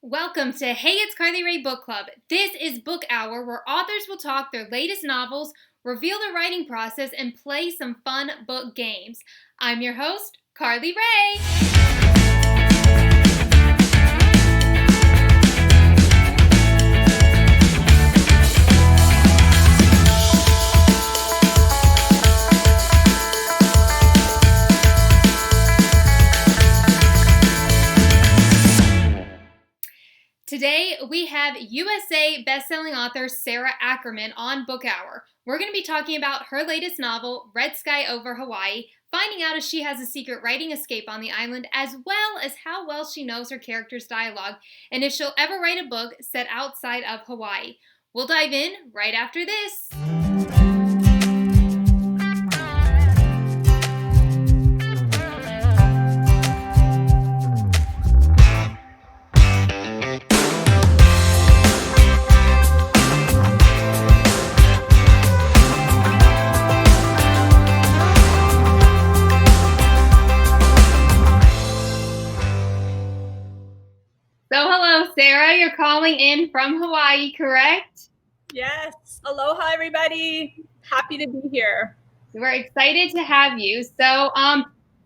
Welcome to Hey, It's Carly Rae Book Club. This is Book Hour, where authors will talk their latest novels, reveal their writing process, and play some fun book games. I'm your host, Carly Rae. Today, we have USA bestselling author Sara Ackerman on Book Hour. We're going to be talking about her latest novel, Red Sky Over Hawaii, finding out if she has a secret writing escape on the island, as well as how well she knows her character's dialogue, and if she'll ever write a book set outside of Hawaii. We'll dive in right after this. So hello, Sara. You're calling in from Hawaii, correct? Yes. Aloha, everybody. Happy to be here. We're excited to have you. So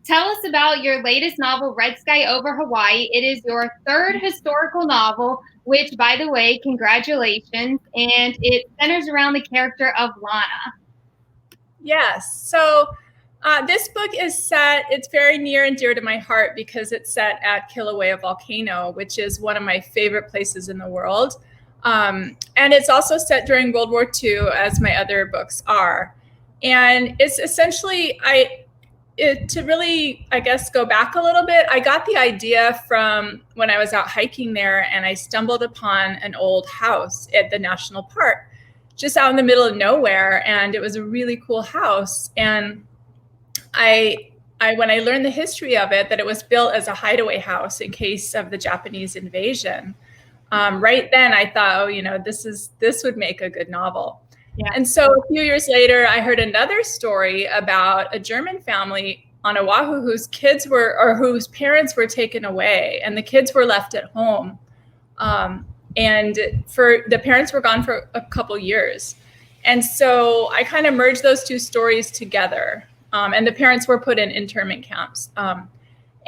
tell us about your latest novel, Red Sky Over Hawaii. It is your third historical novel, which, by the way, congratulations. And it centers around the character of Lana. Yes. So this book is set, it's very near and dear to my heart because it's set at Kilauea Volcano, which is one of my favorite places in the world. And it's also set during World War II, as my other books are. And it's essentially, to really, I guess, go back a little bit, I got the idea from when I was out hiking there and I stumbled upon an old house at the national park, just out in the middle of nowhere. And it was a really cool house. And I when I learned the history of it, that it was built as a hideaway house in case of the Japanese invasion, right then I thought, oh, this would make a good novel. Yeah. And so a few years later, I heard another story about a German family on Oahu whose parents were taken away, and the kids were left at home. And the parents were gone for a couple years. And so I kind of merged those two stories together. And the parents were put in internment camps.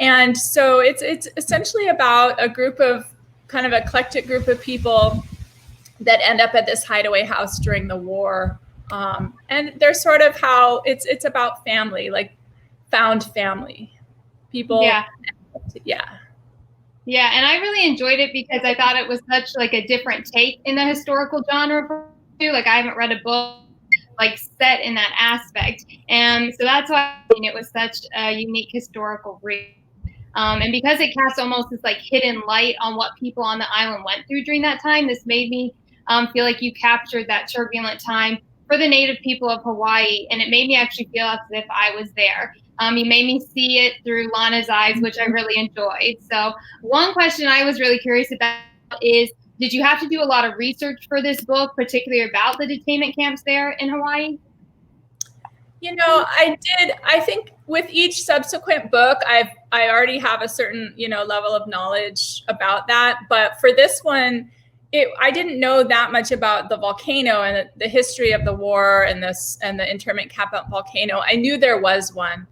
And so it's essentially about a group of kind of eclectic group of people that end up at this hideaway house during the war. And they're sort of how it's about family, like found family people. Yeah. Yeah. Yeah. And I really enjoyed it because I thought it was such like a different take in the historical genre too. Like I haven't read a book like set in that aspect. And so that's why it was such a unique historical read. And because it casts almost this like hidden light on what people on the island went through during that time, this made me feel like you captured that turbulent time for the native people of Hawaii. And it made me actually feel as if I was there. You made me see it through Lana's eyes, which I really enjoyed. So one question I was really curious about is, did you have to do a lot of research for this book, particularly about the detainment camps there in Hawaii? I did. I think with each subsequent book, I already have a certain, level of knowledge about that. But for this one, I didn't know that much about the volcano and the history of the war and the internment camp volcano. I knew there was one.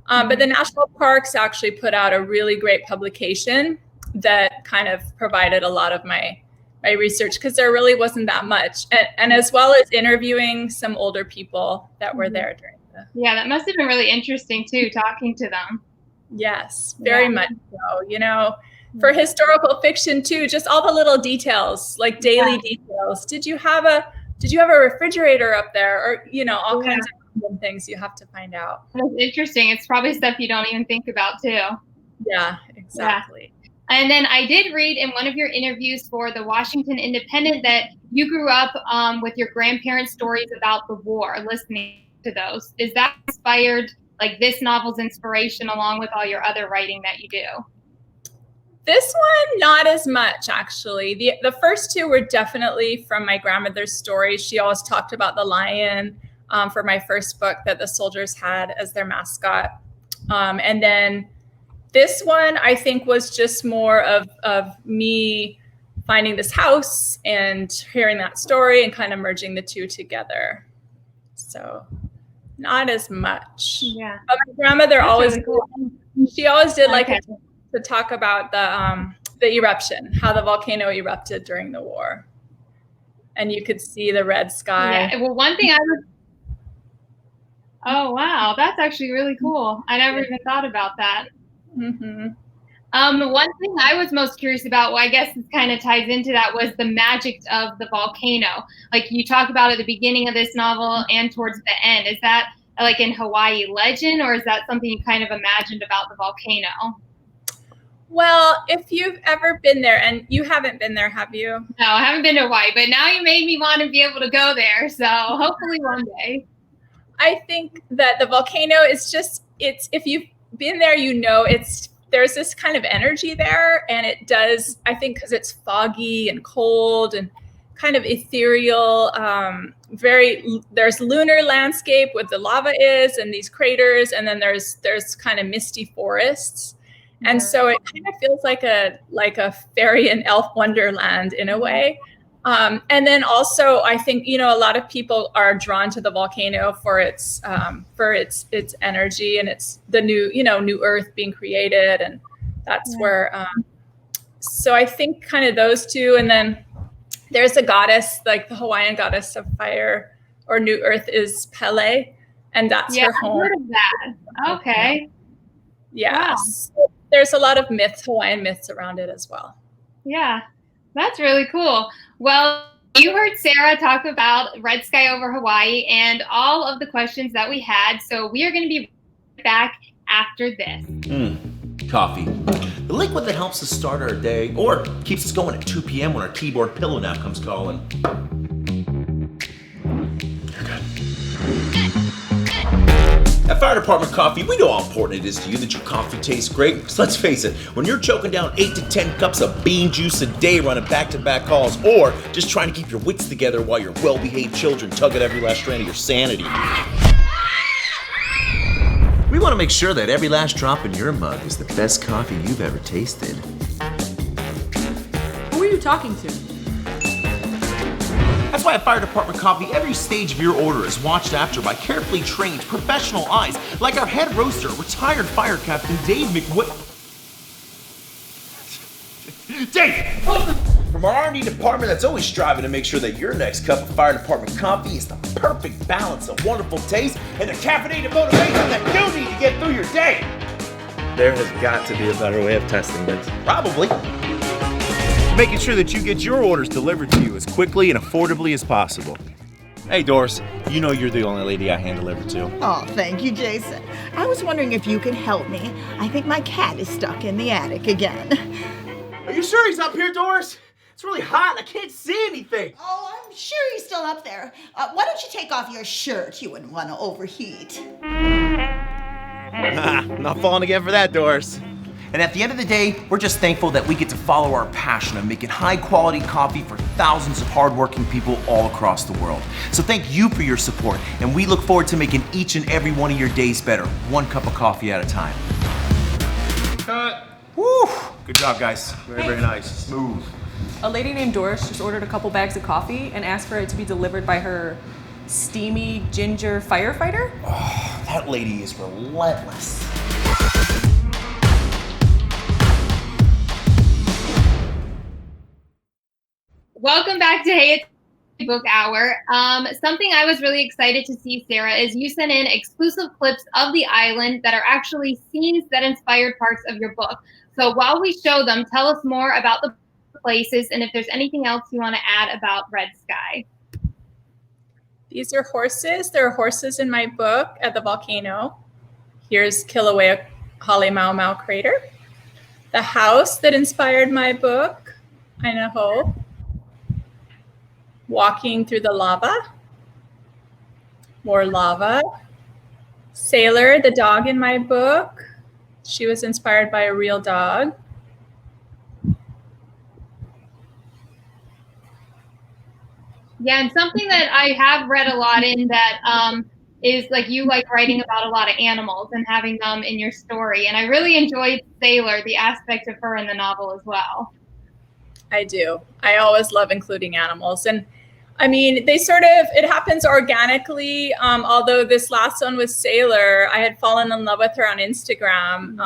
But the national parks actually put out a really great publication that kind of provided a lot of my research, because there really wasn't that much, and as well as interviewing some older people that were there during Yeah, that must have been really interesting too, talking to them. Yes, very much so. For historical fiction too, just all the little details, like daily details. Did you have a refrigerator up there, or all kinds of things you have to find out. That's interesting. It's probably stuff you don't even think about too. Yeah, exactly. Yeah. And then I did read in one of your interviews for the Washington Independent that you grew up with your grandparents' stories about the war, listening to those. Is that inspired, like this novel's inspiration, along with all your other writing that you do? This one, not as much, actually. The first two were definitely from my grandmother's stories. She always talked about the lion for my first book that the soldiers had as their mascot. And then this one, I think, was just more of me finding this house and hearing that story and kind of merging the two together. So not as much. Yeah. But my grandmother always, really cool. she always did like Okay. to talk about the eruption, how the volcano erupted during the war. And you could see the red sky. Yeah. Well, one thing I was, oh, wow. That's actually really cool. I never even thought about that. Mm-hmm. One thing I was most curious about, well, I guess this kind of ties into that, was the magic of the volcano. Like you talk about at the beginning of this novel and towards the end. Is that like in Hawaii legend, or is that something you kind of imagined about the volcano? Well, if you've ever been there, and you haven't been there, have you? No, I haven't been to Hawaii, but now you made me want to be able to go there. So hopefully one day. I think that the volcano is just, it's, if you've been there, you know, there's this kind of energy there, and it does, I think, because it's foggy and cold and kind of ethereal, there's lunar landscape where the lava is and these craters, and then there's kind of misty forests. And so it kind of feels like a fairy and elf wonderland in a way. And then also, I think, you know, a lot of people are drawn to the volcano for its energy, and it's the new earth being created. And that's where, so I think kind of those two. And then there's a goddess, like the Hawaiian goddess of fire or new earth is Pele. And that's her home. I've heard of that. Okay. Yes. Wow. There's a lot of Hawaiian myths around it as well. Yeah. That's really cool. Well, you heard Sara talk about Red Sky over Hawaii and all of the questions that we had. So we are going to be back after this. Coffee. The liquid that helps us start our day or keeps us going at 2 p.m. when our keyboard pillow nap comes calling. You're good. At Fire Department Coffee, we know how important it is to you that your coffee tastes great. Because let's face it, when you're choking down 8 to 10 cups of bean juice a day running back-to-back calls, or just trying to keep your wits together while your well-behaved children tug at every last strand of your sanity, we want to make sure that every last drop in your mug is the best coffee you've ever tasted. Who are you talking to? That's why at Fire Department Coffee, every stage of your order is watched after by carefully trained professional eyes, like our head roaster, retired fire captain Dave Dave! From our R&D department that's always striving to make sure that your next cup of Fire Department coffee is the perfect balance of wonderful taste and the caffeinated motivation that you need to get through your day. There has got to be a better way of testing this. Probably. Making sure that you get your orders delivered to you as quickly and affordably as possible. Hey Doris, you know you're the only lady I hand delivered to. Oh, thank you, Jason. I was wondering if you could help me. I think my cat is stuck in the attic again. Are you sure he's up here, Doris? It's really hot and I can't see anything. Oh, I'm sure he's still up there. Why don't you take off your shirt? You wouldn't want to overheat. Not falling again for that, Doris. And at the end of the day, we're just thankful that we get to follow our passion of making high-quality coffee for thousands of hardworking people all across the world. So thank you for your support, and we look forward to making each and every one of your days better, one cup of coffee at a time. Cut. Woo! Good job, guys. Very, very nice. Smooth. A lady named Doris just ordered a couple bags of coffee and asked for it to be delivered by her steamy ginger firefighter. Oh, that lady is relentless. Welcome back to Hey, It's Book Hour. Something I was really excited to see, Sara, is you sent in exclusive clips of the island that are actually scenes that inspired parts of your book. So while we show them, tell us more about the places and if there's anything else you want to add about Red Sky. These are horses. There are horses in my book at the volcano. Here's Kilauea Halemaumau crater. The house that inspired my book, Idaho. Walking through the lava. More lava. Sailor, the dog in my book. She was inspired by a real dog. Yeah, and something that I have read a lot in that is like you like writing about a lot of animals and having them in your story. And I really enjoyed Sailor, the aspect of her in the novel as well. I do. I always love including animals. And I mean, it happens organically. Although this last one was Sailor, I had fallen in love with her on Instagram.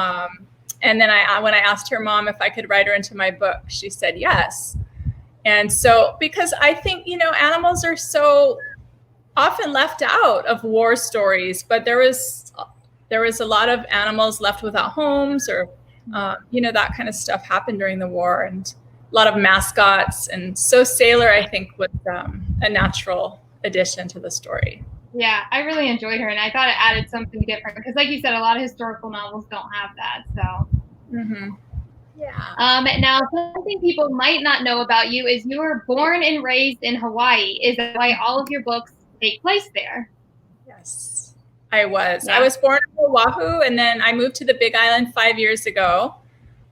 And then when I asked her mom if I could write her into my book, she said yes. And so, because I think, animals are so often left out of war stories, but there was a lot of animals left without homes, or, that kind of stuff happened during the war, and a lot of mascots. And so Sailor, I think, was a natural addition to the story. Yeah, I really enjoyed her, and I thought it added something different because, like you said, a lot of historical novels don't have that. So, yeah. Now, something people might not know about you is you were born and raised in Hawaii. Is that why all of your books take place there? Yes, I was. Yeah. I was born on Oahu, and then I moved to the Big Island 5 years ago.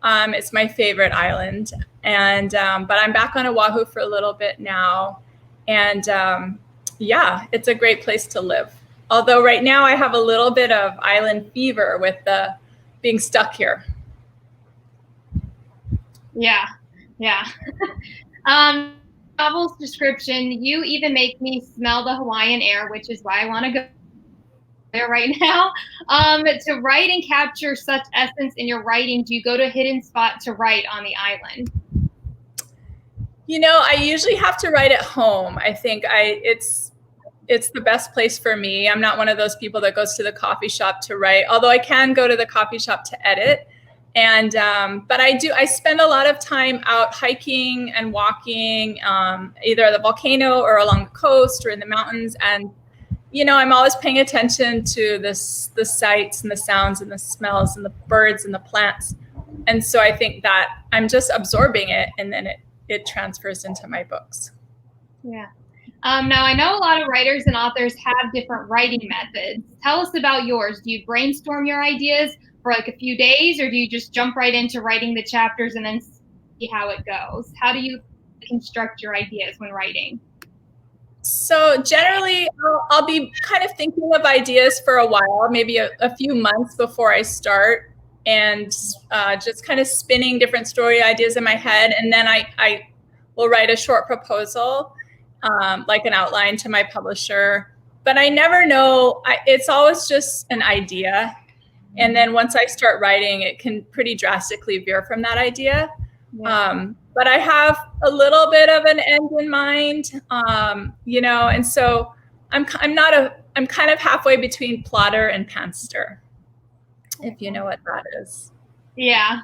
It's my favorite island, and but I'm back on Oahu for a little bit now, and yeah, it's a great place to live. Although right now I have a little bit of island fever with being stuck here. Yeah. Novel's description, you even make me smell the Hawaiian air, which is why I want to go there right now. To write and capture such essence in your writing, do you go to a hidden spot to write on the island? I usually have to write at home. I think it's the best place for me. I'm not one of those people that goes to the coffee shop to write, although I can go to the coffee shop to edit. And but I spend a lot of time out hiking and walking, either at the volcano or along the coast or in the mountains. And I'm always paying attention to the sights and the sounds and the smells and the birds and the plants. And so I think that I'm just absorbing it, and then it transfers into my books. Yeah. Now, I know a lot of writers and authors have different writing methods. Tell us about yours. Do you brainstorm your ideas for like a few days, or do you just jump right into writing the chapters and then see how it goes? How do you construct your ideas when writing? So generally, I'll be kind of thinking of ideas for a while, maybe a few months before I start, and just kind of spinning different story ideas in my head. And then I will write a short proposal, like an outline, to my publisher. But I never know. It's always just an idea. And then once I start writing, it can pretty drastically veer from that idea. Yeah. But I have a little bit of an end in mind, and so I'm kind of halfway between plotter and pantster, if you know what that is. Yeah.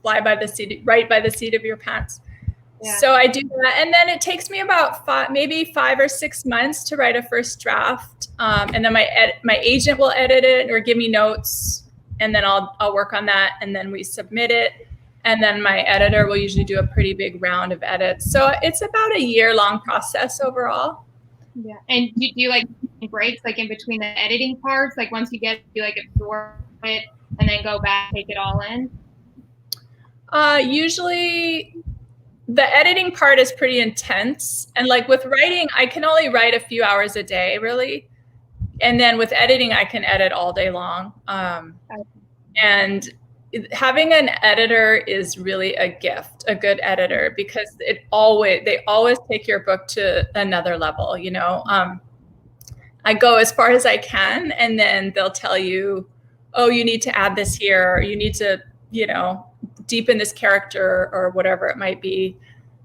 Fly by the seat, right by the seat of your pants. Yeah. So I do that, and then it takes me about 5 or 6 months to write a first draft, and then my agent will edit it or give me notes, and then I'll work on that, and then we submit it, and then my editor will usually do a pretty big round of edits. So it's about a year-long process overall. Yeah, and do you like breaks like in between the editing parts? Like once you get you like absorb it and then go back, take it all in? Usually. The editing part is pretty intense. And like with writing, I can only write a few hours a day, really. And then with editing, I can edit all day long. And having an editor is really a gift, a good editor, because they always take your book to another level. I go as far as I can, and then they'll tell you, oh, you need to add this here, or you need to, deepen this character, or whatever it might be.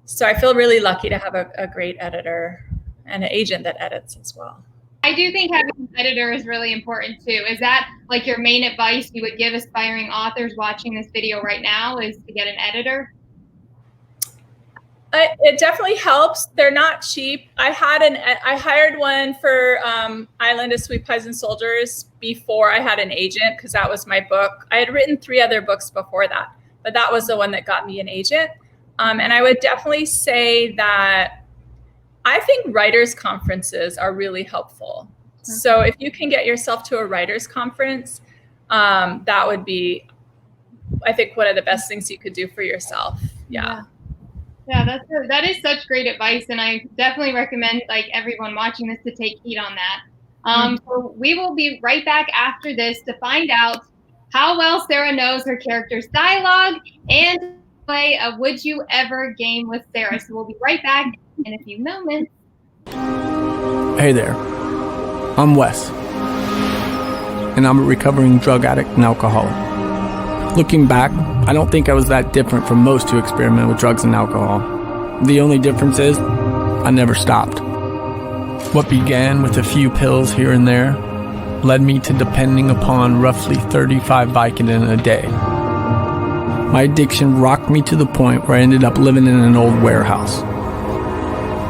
So I feel really lucky to have a great editor and an agent that edits as well. I do think having an editor is really important too. Is that like your main advice you would give aspiring authors watching this video right now, is to get an editor? It definitely helps. They're not cheap. I hired one for Island of Sweet Pies and Soldiers before I had an agent, because that was my book. I had written 3 other books before that, but that was the one that got me an agent. And I would definitely say that I think writers' conferences are really helpful. Mm-hmm. So if you can get yourself to a writers' conference, that would be, I think, one of the best things you could do for yourself. Yeah. Yeah, that is such great advice, and I definitely recommend like everyone watching this to take heed on that. So we will be right back after this to find out how well Sara knows her character's dialogue and play a Would You Ever game with Sara. So we'll be right back in a few moments. Hey there, I'm Wes, and I'm a recovering drug addict and alcoholic. Looking back, I don't think I was that different from most who experiment with drugs and alcohol. The only difference is, I never stopped. What began with a few pills here and there led me to depending upon roughly 35 Vicodin a day. My addiction rocked me to the point where I ended up living in an old warehouse.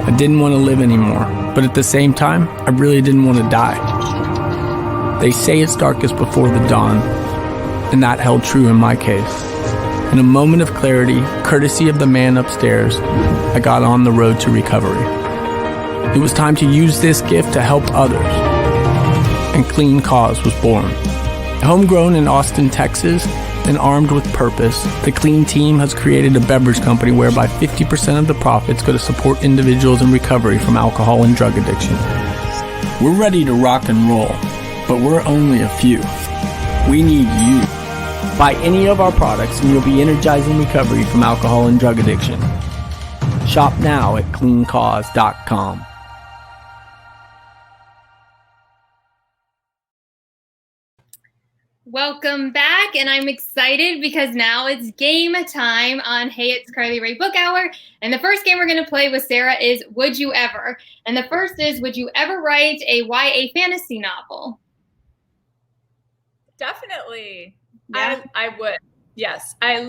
I didn't want to live anymore, but at the same time, I really didn't want to die. They say it's darkest before the dawn, and that held true in my case. In a moment of clarity, courtesy of the man upstairs, I got on the road to recovery. It was time to use this gift to help others, and Clean Cause was born. Homegrown in Austin, Texas, and armed with purpose, the Clean team has created a beverage company whereby 50% of the profits go to support individuals in recovery from alcohol and drug addiction. We're ready to rock and roll, but we're only a few. We need you. Buy any of our products and you'll be energizing recovery from alcohol and drug addiction. Shop now at cleancause.com. Welcome back, and I'm excited because now it's game time on Hey, It's Carly Rae Book Hour. And the first game we're going to play with Sara is Would You Ever? And the first is, would you ever write a YA fantasy novel? Definitely. Yeah. I would. Yes. I've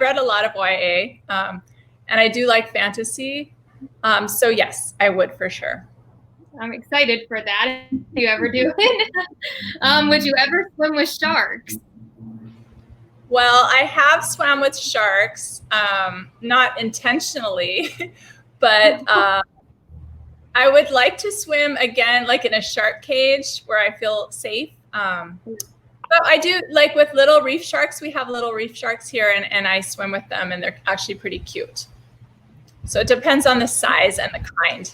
read a lot of YA, and I do like fantasy. So yes, I would for sure. I'm excited for that. If you ever do it. Would you ever swim with sharks? Well, I have swam with sharks, not intentionally, but I would like to swim again, like in a shark cage where I feel safe. But I do, like with little reef sharks, we have little reef sharks here, and I swim with them, and they're actually pretty cute. So it depends on the size and the kind.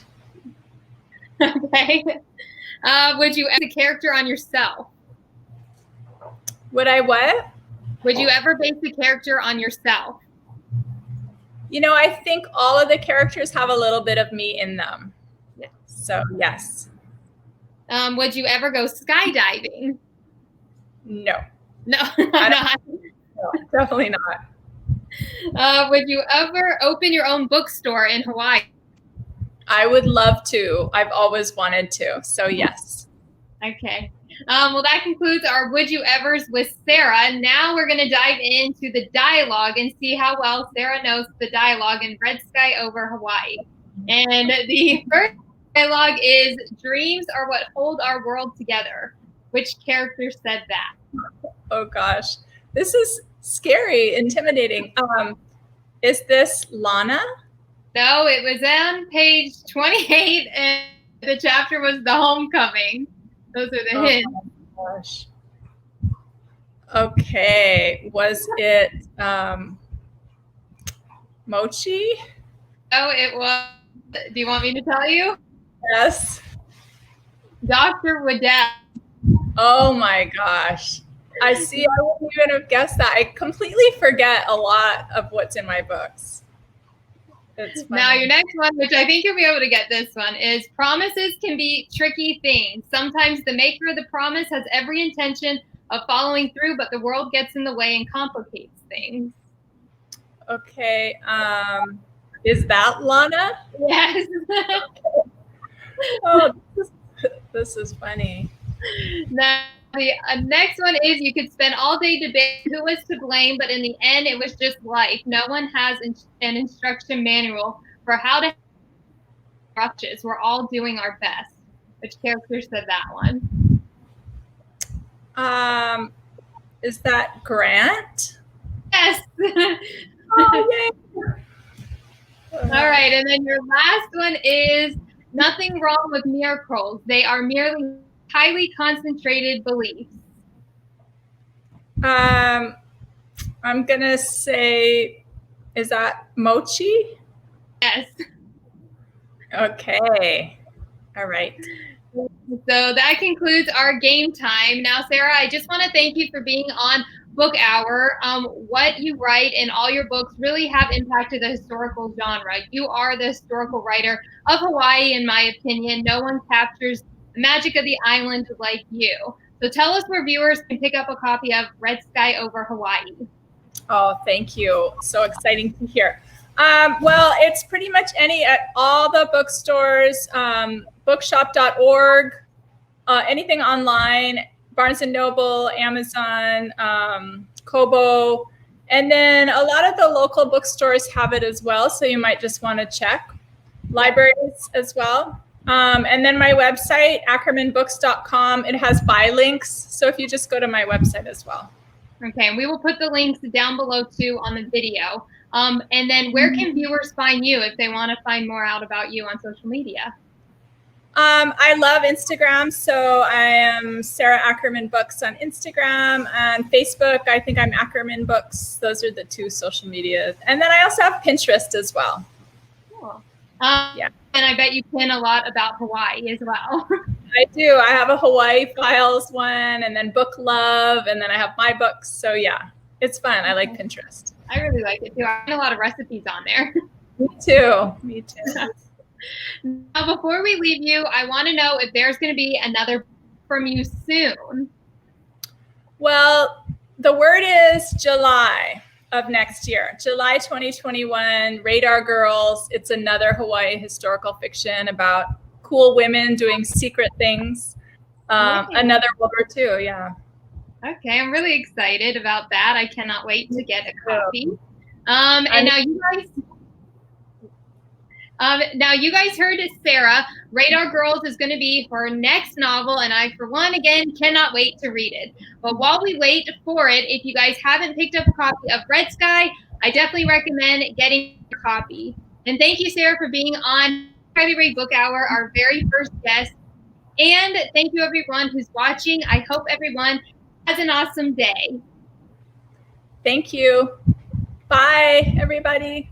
Okay. Would you ever base a character on yourself? Would I what? Would you ever base a character on yourself? You know, I think all of the characters have a little bit of me in them. Yeah. So yes. Would you ever go skydiving? No. No. No, definitely not. Would you ever open your own bookstore in Hawaii? I would love to. I've always wanted to. So yes. Okay. Well, that concludes our Would You Evers with Sara. Now we're going to dive into the dialogue and see how well Sara knows the dialogue in Red Sky Over Hawaii. And the first dialogue is, dreams are what hold our world together. Which character said that? Oh gosh. This is scary, intimidating. Is this Lana? No, it was on page 28, and the chapter was The Homecoming. Those are the hints. Oh gosh. Okay. Was it Mochi? No, it was. Do you want me to tell you? Yes. Dr. Waddell. Oh my gosh. I see. I wouldn't even have guessed that. I completely forget a lot of what's in my books. It's funny. Now, your next one, which I think you'll be able to get this one, is promises can be tricky things. Sometimes the maker of the promise has every intention of following through, but the world gets in the way and complicates things. Okay. Is that Lana? Yes. Oh, this is funny. Now, the next one is, you could spend all day debating who was to blame, but in the end, it was just life. No one has an instruction manual for how to instructions. We're all doing our best. Which character said that one? Is that Grant? Yes. Oh, yay. All right, and then your last one is, nothing wrong with miracles. They are merely highly concentrated beliefs. I'm gonna say, is that Mochi? Yes. Okay. All right. So that concludes our game time. Now, Sara, I just want to thank you for being on Book Hour. What you write in all your books really have impacted the historical genre. You are the historical writer of Hawaii, in my opinion. No one captures the magic of the island like you. So tell us where viewers can pick up a copy of Red Sky Over Hawaii. Oh, thank you. So exciting to hear. Well, it's pretty much at all the bookstores, bookshop.org, anything online, Barnes & Noble, Amazon, Kobo. And then a lot of the local bookstores have it as well, so you might just want to check. Libraries as well. And then my website, ackermanbooks.com, it has buy links. So if you just go to my website as well. Okay, and we will put the links down below too on the video. And then where can viewers find you if they want to find more out about you on social media? I love Instagram, so I am Sara Ackerman Books on Instagram, and Facebook, I think I'm Ackerman Books. Those are the two social media. And then I also have Pinterest as well. Cool. Yeah. And I bet you pin a lot about Hawaii as well. I do. I have a Hawaii Files one, and then Book Love, and then I have my books. So yeah, it's fun. I like Pinterest. I really like it too. I find a lot of recipes on there. Me too. Me too. Now, before we leave you, I want to know if there's going to be another book from you soon. Well, the word is July of next year, July 2021, Radar Girls. It's another Hawaii historical fiction about cool women doing secret things. Another World War II, yeah. Okay, I'm really excited about that. I cannot wait to get a copy. And now you guys heard Sara. Radar Girls is going to be her next novel, and I, for one, again, cannot wait to read it. But while we wait for it, if you guys haven't picked up a copy of Red Sky, I definitely recommend getting a copy. And thank you, Sara, for being on HeyitsCarlyRae Book Hour, our very first guest. And thank you, everyone who's watching. I hope everyone has an awesome day. Thank you. Bye, everybody.